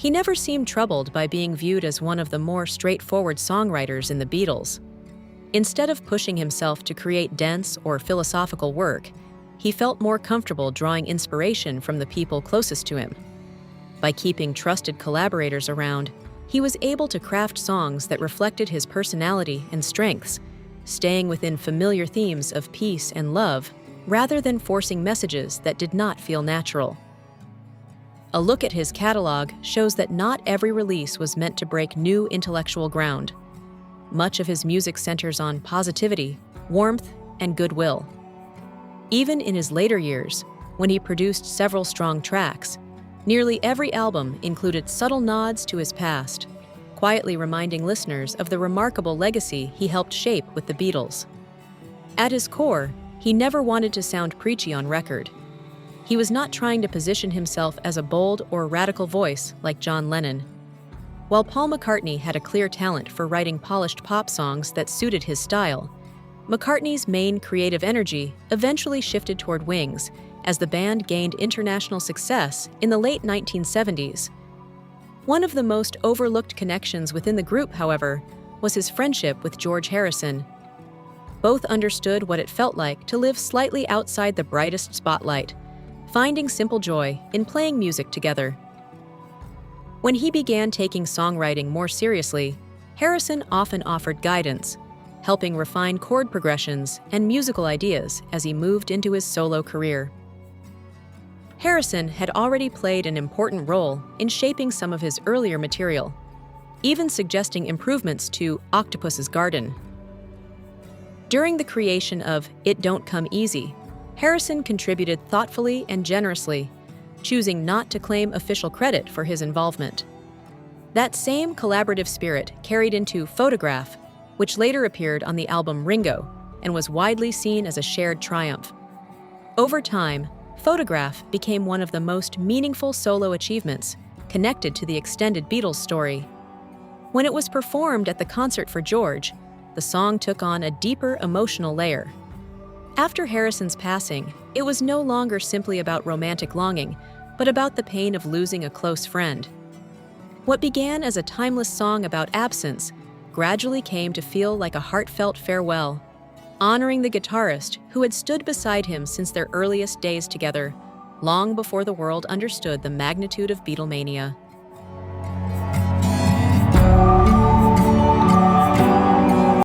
He never seemed troubled by being viewed as one of the more straightforward songwriters in the Beatles. Instead of pushing himself to create dense or philosophical work, he felt more comfortable drawing inspiration from the people closest to him. By keeping trusted collaborators around, he was able to craft songs that reflected his personality and strengths, staying within familiar themes of peace and love rather than forcing messages that did not feel natural. A look at his catalog shows that not every release was meant to break new intellectual ground. Much of his music centers on positivity, warmth, and goodwill. Even in his later years, when he produced several strong tracks, nearly every album included subtle nods to his past, quietly reminding listeners of the remarkable legacy he helped shape with the Beatles. At his core, he never wanted to sound preachy on record. He was not trying to position himself as a bold or radical voice like John Lennon. While Paul McCartney had a clear talent for writing polished pop songs that suited his style, McCartney's main creative energy eventually shifted toward Wings as the band gained international success in the late 1970s. One of the most overlooked connections within the group, however, was his friendship with George Harrison. Both understood what it felt like to live slightly outside the brightest spotlight, finding simple joy in playing music together. When he began taking songwriting more seriously, Harrison often offered guidance, helping refine chord progressions and musical ideas as he moved into his solo career. Harrison had already played an important role in shaping some of his earlier material, even suggesting improvements to Octopus's Garden. During the creation of It Don't Come Easy, Harrison contributed thoughtfully and generously, choosing not to claim official credit for his involvement. That same collaborative spirit carried into Photograph, which later appeared on the album Ringo and was widely seen as a shared triumph. Over time, Photograph became one of the most meaningful solo achievements connected to the extended Beatles story. When it was performed at the concert for George, the song took on a deeper emotional layer. After Harrison's passing, it was no longer simply about romantic longing, but about the pain of losing a close friend. What began as a timeless song about absence gradually came to feel like a heartfelt farewell, honoring the guitarist who had stood beside him since their earliest days together, long before the world understood the magnitude of Beatlemania.